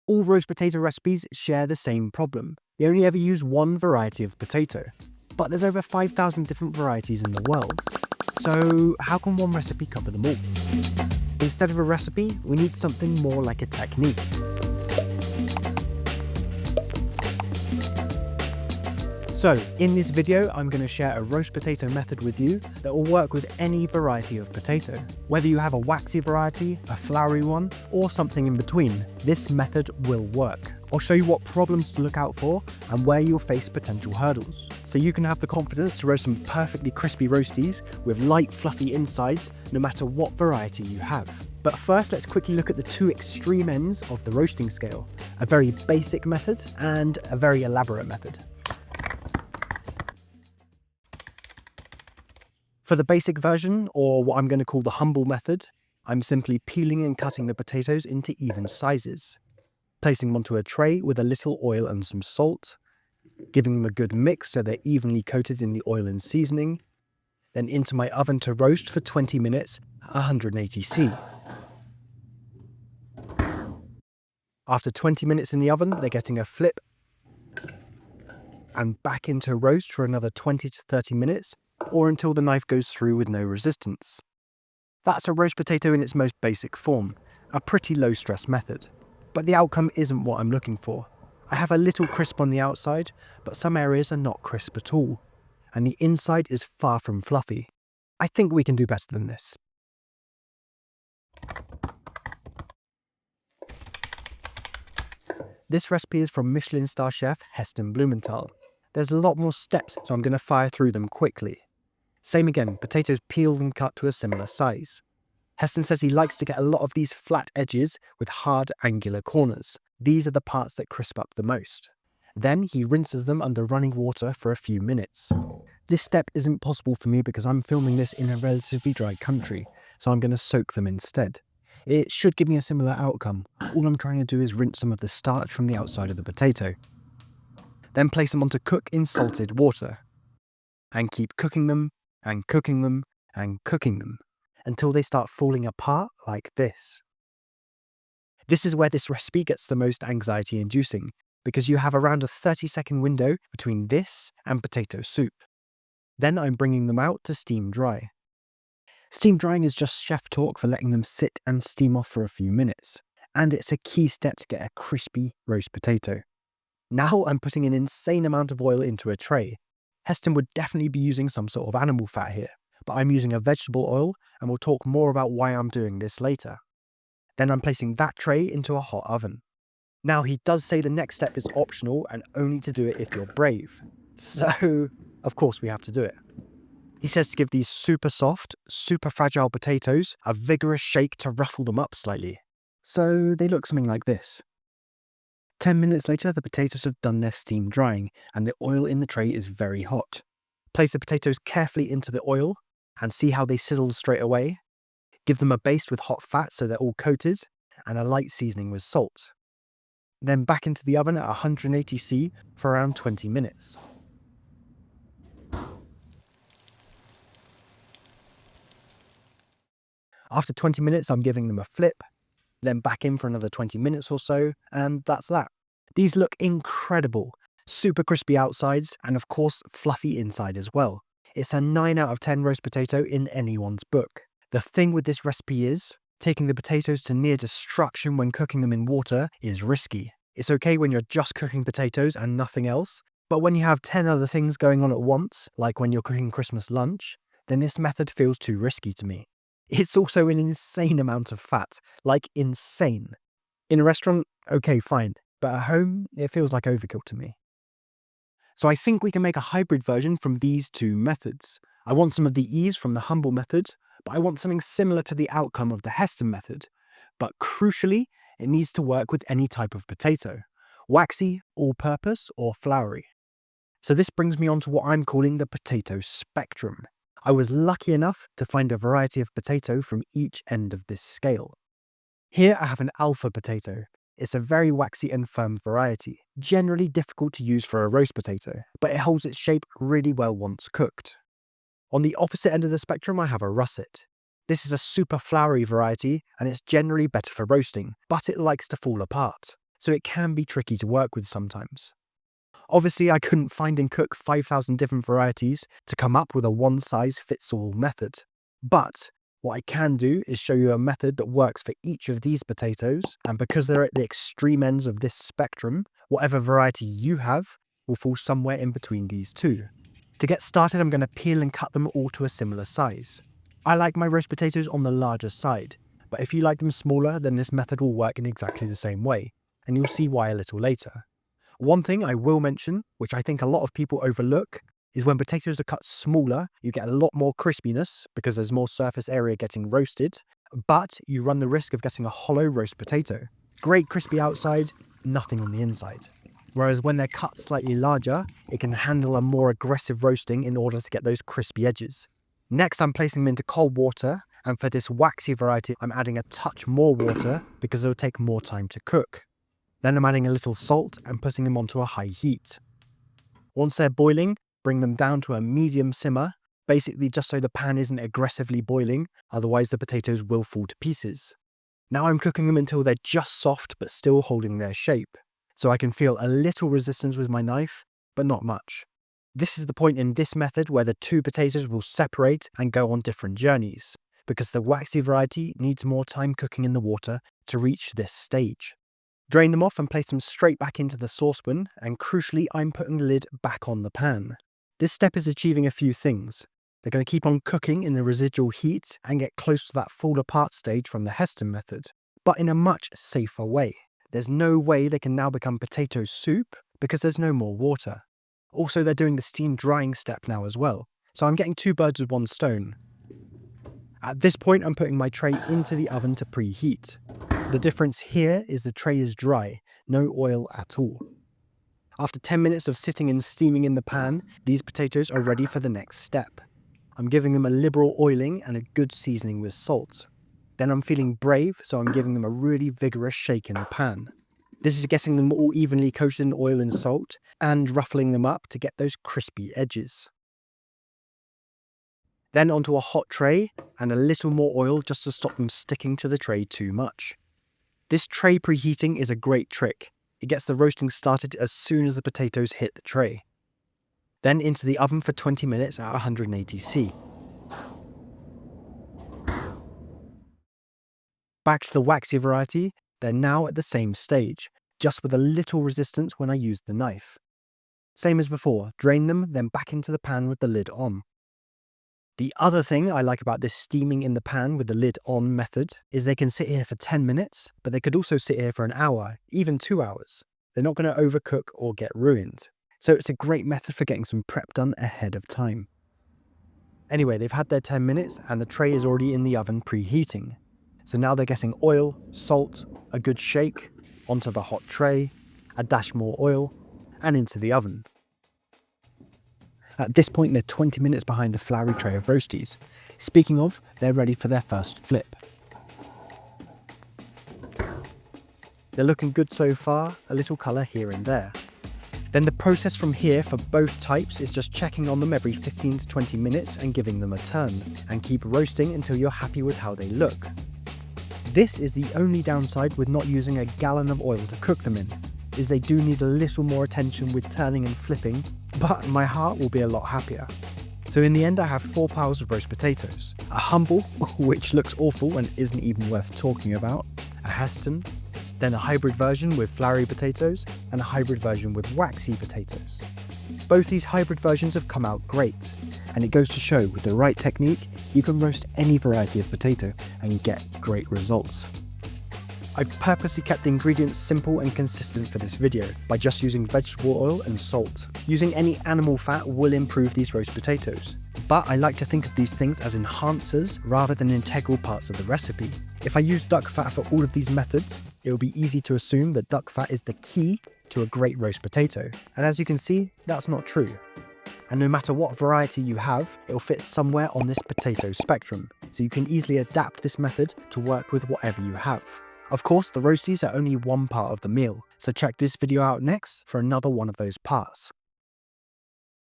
All roast potato recipes share the same problem. They only ever use one variety of potato. But there's over 5,000 different varieties in the world. So how can one recipe cover them all? Instead of a recipe, we need something more like a technique. So, in this video, I'm going to share a roast potato method with you that will work with any variety of potato. Whether you have a waxy variety, a floury one, or something in between, this method will work. I'll show you what problems to look out for and where you'll face potential hurdles, so you can have the confidence to roast some perfectly crispy roasties with light, fluffy insides, no matter what variety you have. But first, let's quickly look at the two extreme ends of the roasting scale, a very basic method and a very elaborate method. For the basic version, or what I'm going to call the humble method, I'm simply peeling and cutting the potatoes into even sizes, placing them onto a tray with a little oil and some salt, giving them a good mix so they're evenly coated in the oil and seasoning, then into my oven to roast for 20 minutes at 180°C. After 20 minutes in the oven, they're getting a flip, and back into roast for another 20 to 30 minutes, or until the knife goes through with no resistance. That's a roast potato in its most basic form, a pretty low stress method. But the outcome isn't what I'm looking for. I have a little crisp on the outside, but some areas are not crisp at all, and the inside is far from fluffy. I think we can do better than this. This recipe is from Michelin star chef Heston Blumenthal. There's a lot more steps, so I'm going to fire through them quickly. Same again, potatoes peeled and cut to a similar size. Heston says he likes to get a lot of these flat edges with hard, angular corners. These are the parts that crisp up the most. Then he rinses them under running water for a few minutes. This step isn't possible for me because I'm filming this in a relatively dry country, so I'm going to soak them instead. It should give me a similar outcome. All I'm trying to do is rinse some of the starch from the outside of the potato. Then place them on to cook in salted water. And keep cooking them, and cooking them, and cooking them, until they start falling apart like this. This is where this recipe gets the most anxiety-inducing, because you have around a 30-second window between this and potato soup. Then I'm bringing them out to steam dry. Steam drying is just chef talk for letting them sit and steam off for a few minutes, and it's a key step to get a crispy roast potato. Now I'm putting an insane amount of oil into a tray. Heston would definitely be using some sort of animal fat here, but I'm using a vegetable oil, and we'll talk more about why I'm doing this later. Then I'm placing that tray into a hot oven. Now he does say the next step is optional and only to do it if you're brave. So, of course we have to do it. He says to give these super soft, super fragile potatoes a vigorous shake to ruffle them up slightly. So they look something like this. 10 minutes later, the potatoes have done their steam drying, and the oil in the tray is very hot. Place the potatoes carefully into the oil, and see how they sizzle straight away. Give them a baste with hot fat so they're all coated, and a light seasoning with salt. Then back into the oven at 180°C for around 20 minutes. After 20 minutes, I'm giving them a flip, then back in for another 20 minutes or so, and that's that. These look incredible, super crispy outsides, and of course fluffy inside as well. It's a 9 out of 10 roast potato in anyone's book. The thing with this recipe is, taking the potatoes to near destruction when cooking them in water is risky. It's okay when you're just cooking potatoes and nothing else, but when you have 10 other things going on at once, like when you're cooking Christmas lunch, then this method feels too risky to me. It's also an insane amount of fat, like insane. In a restaurant, okay, fine, but at home, it feels like overkill to me. So I think we can make a hybrid version from these two methods. I want some of the ease from the humble method, but I want something similar to the outcome of the Heston method. But crucially, it needs to work with any type of potato, waxy, all-purpose, or floury. So this brings me on to what I'm calling the potato spectrum. I was lucky enough to find a variety of potato from each end of this scale. Here I have an alpha potato. It's a very waxy and firm variety, generally difficult to use for a roast potato, but it holds its shape really well once cooked. On the opposite end of the spectrum I have a russet. This is a super floury variety and it's generally better for roasting, but it likes to fall apart. so it can be tricky to work with sometimes. Obviously, I couldn't find and cook 5,000 different varieties to come up with a one-size-fits-all method. But what I can do is show you a method that works for each of these potatoes, and because they're at the extreme ends of this spectrum, whatever variety you have will fall somewhere in between these two. To get started, I'm going to peel and cut them all to a similar size. I like my roast potatoes on the larger side, but if you like them smaller, then this method will work in exactly the same way, and you'll see why a little later. One thing I will mention, which I think a lot of people overlook, is when potatoes are cut smaller, you get a lot more crispiness because there's more surface area getting roasted, but you run the risk of getting a hollow roast potato. Great crispy outside, nothing on the inside. Whereas when they're cut slightly larger, it can handle a more aggressive roasting in order to get those crispy edges. Next, I'm placing them into cold water, and for this waxy variety, I'm adding a touch more water because it'll take more time to cook. Then I'm adding a little salt and putting them onto a high heat. Once they're boiling, bring them down to a medium simmer, basically just so the pan isn't aggressively boiling, otherwise the potatoes will fall to pieces. Now I'm cooking them until they're just soft but still holding their shape, so I can feel a little resistance with my knife, but not much. This is the point in this method where the two potatoes will separate and go on different journeys, because the waxy variety needs more time cooking in the water to reach this stage. Drain them off and place them straight back into the saucepan, and crucially, I'm putting the lid back on the pan. This step is achieving a few things. They're going to keep on cooking in the residual heat and get close to that fall apart stage from the Heston method, but in a much safer way. There's no way they can now become potato soup because there's no more water. Also, they're doing the steam drying step now as well, so I'm getting two birds with one stone. At this point, I'm putting my tray into the oven to preheat. The difference here is the tray is dry, no oil at all. After 10 minutes of sitting and steaming in the pan, these potatoes are ready for the next step. I'm giving them a liberal oiling and a good seasoning with salt. Then I'm feeling brave, so I'm giving them a really vigorous shake in the pan. This is getting them all evenly coated in oil and salt, and ruffling them up to get those crispy edges. Then onto a hot tray, and a little more oil just to stop them sticking to the tray too much. This tray preheating is a great trick. It gets the roasting started as soon as the potatoes hit the tray. Then into the oven for 20 minutes at 180°C. Back to the waxy variety, they're now at the same stage, just with a little resistance when I use the knife. Same as before, drain them, then back into the pan with the lid on. The other thing I like about this steaming in the pan with the lid on method is they can sit here for 10 minutes, but they could also sit here for an hour, even 2 hours. They're not going to overcook or get ruined. So it's a great method for getting some prep done ahead of time. Anyway, they've had their 10 minutes and the tray is already in the oven preheating. So now they're getting oil, salt, a good shake, onto the hot tray, a dash more oil, and into the oven. At this point, they're 20 minutes behind the floury tray of roasties. Speaking of, they're ready for their first flip. They're looking good so far, a little colour here and there. Then the process from here for both types is just checking on them every 15 to 20 minutes and giving them a turn, and keep roasting until you're happy with how they look. This is the only downside with not using a gallon of oil to cook them in, is they do need a little more attention with turning and flipping, but my heart will be a lot happier. So in the end, I have 4 piles of roast potatoes. A humble, which looks awful and isn't even worth talking about, a Heston, then a hybrid version with floury potatoes, and a hybrid version with waxy potatoes. Both these hybrid versions have come out great, and it goes to show with the right technique, you can roast any variety of potato and get great results. I've purposely kept the ingredients simple and consistent for this video by just using vegetable oil and salt. Using any animal fat will improve these roast potatoes, but I like to think of these things as enhancers rather than integral parts of the recipe. If I use duck fat for all of these methods, it will be easy to assume that duck fat is the key to a great roast potato, and as you can see, that's not true. And no matter what variety you have, it'll fit somewhere on this potato spectrum, so you can easily adapt this method to work with whatever you have. Of course, the roasties are only one part of the meal, so check this video out next for another one of those parts.